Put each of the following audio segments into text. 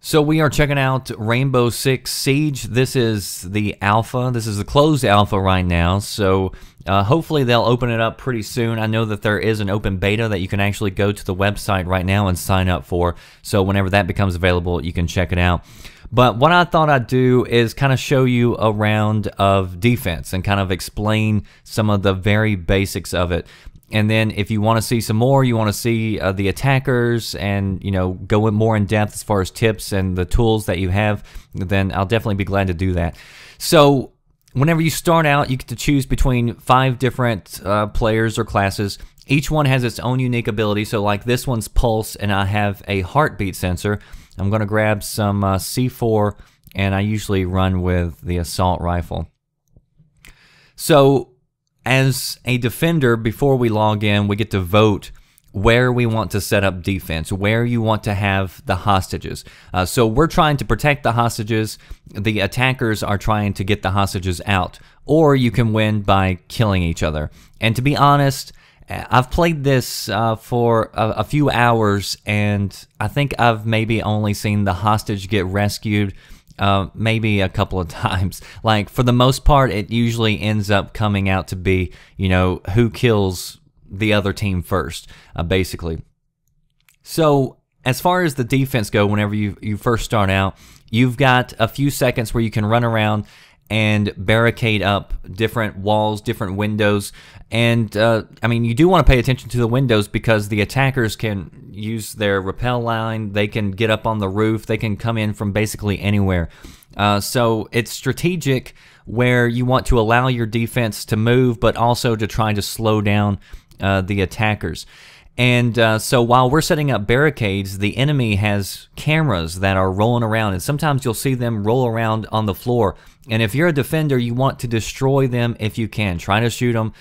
So we are checking out Rainbow Six Siege. This is the alpha. This is the closed alpha right now. So hopefully they'll open it up pretty soon. I know that there is an open beta that you can actually go to the website right now and sign up for. So whenever that becomes available, you can check it out. But what I thought I'd do is kind of show you a round of defense and kind of explain some of the very basics of it. And then if you want to see some more, you want to see the attackers and, you know, go in more in depth as far as tips and the tools that you have, then I'll definitely be glad to do that. So whenever you start out, you get to choose between 5 different players or classes. Each one has its own unique ability. So like this one's Pulse, and I have a heartbeat sensor. I'm going to grab some C4, and I usually run with the assault rifle. So as a defender, before we log in, we get to vote where we want to set up defense, where you want to have the hostages. So we're trying to protect the hostages. The attackers are trying to get the hostages out. Or you can win by killing each other. And to be honest, I've played this for a few hours, and I think I've maybe only seen the hostage get rescued maybe a couple of times. Like, for the most part, it usually ends up coming out to be, you know, who kills the other team first, basically. So as far as the defense go, whenever you first start out, you've got a few seconds where you can run around and barricade up different walls, different windows. And I mean, you do want to pay attention to the windows, because the attackers can use their rappel line, they can get up on the roof, they can come in from basically anywhere. So it's strategic where you want to allow your defense to move, but also to try to slow down the attackers. And so while we're setting up barricades, the enemy has cameras that are rolling around, and sometimes you'll see them roll around on the floor. And if you're a defender, you want to destroy them if you can. Try to shoot them,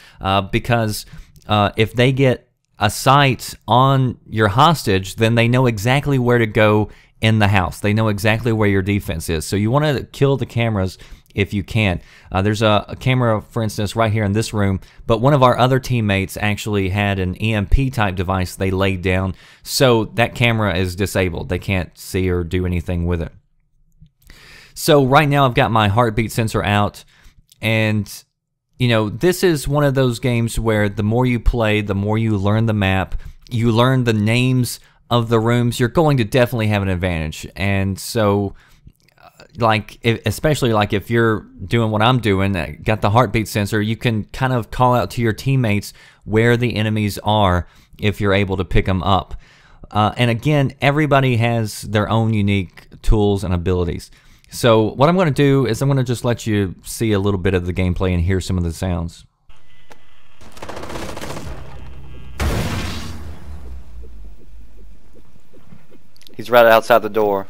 because if they get a sight on your hostage, then they know exactly where to go in the house. They know exactly where your defense is. So you want to kill the cameras if you can. There's a camera, for instance, right here in this room, but one of our other teammates actually had an EMP type device they laid down, so that camera is disabled. They can't see or do anything with it. So right now I've got my heartbeat sensor out, and you know, this is one of those games where the more you play, the more you learn the map, you learn the names of the rooms, you're going to definitely have an advantage. And so like, especially like if you're doing what I'm doing, got the heartbeat sensor, you can kind of call out to your teammates where the enemies are if you're able to pick them up. And again, everybody has their own unique tools and abilities. So what I'm going to do is I'm going to just let you see a little bit of the gameplay and hear some of the sounds. He's right outside the door.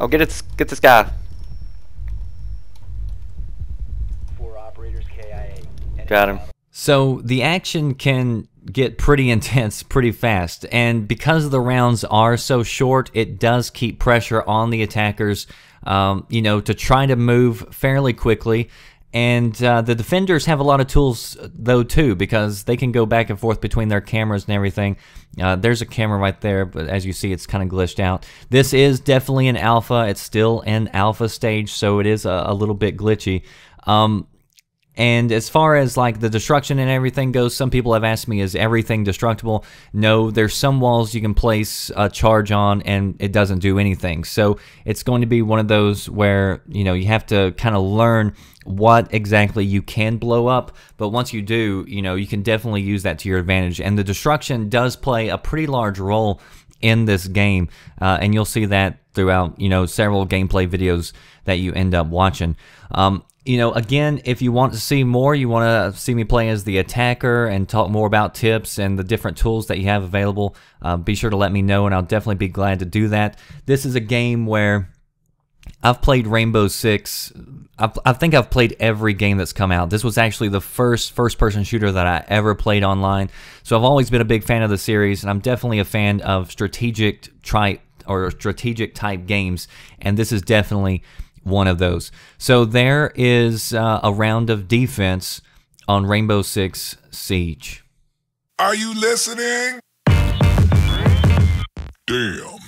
Oh, get this guy. 4 operators KIA. Got him. So the action can get pretty intense pretty fast, and because the rounds are so short, it does keep pressure on the attackers, you know, to try to move fairly quickly. And the defenders have a lot of tools though too, because they can go back and forth between their cameras and everything. There's a camera right there, but as you see, it's kind of glitched out. This is definitely an alpha. It's still in alpha stage, so it is a little bit glitchy. And as far as like the destruction and everything goes, some people have asked me, is everything destructible? No, there's some walls you can place a charge on and it doesn't do anything. So it's going to be one of those where, you know, you have to kind of learn what exactly you can blow up. But once you do, you know, you can definitely use that to your advantage. And the destruction does play a pretty large role in this game. And you'll see that throughout, you know, several gameplay videos that you end up watching. You know, again, if you want to see more, you want to see me play as the attacker and talk more about tips and the different tools that you have available, be sure to let me know, and I'll definitely be glad to do that. This is a game where I've played Rainbow Six. I think I've played every game that's come out. This was actually the first-person shooter that I ever played online. So I've always been a big fan of the series, and I'm definitely a fan of strategic type games, and this is definitely one of those. So there is a round of defense on Rainbow Six Siege. Are you listening? Damn.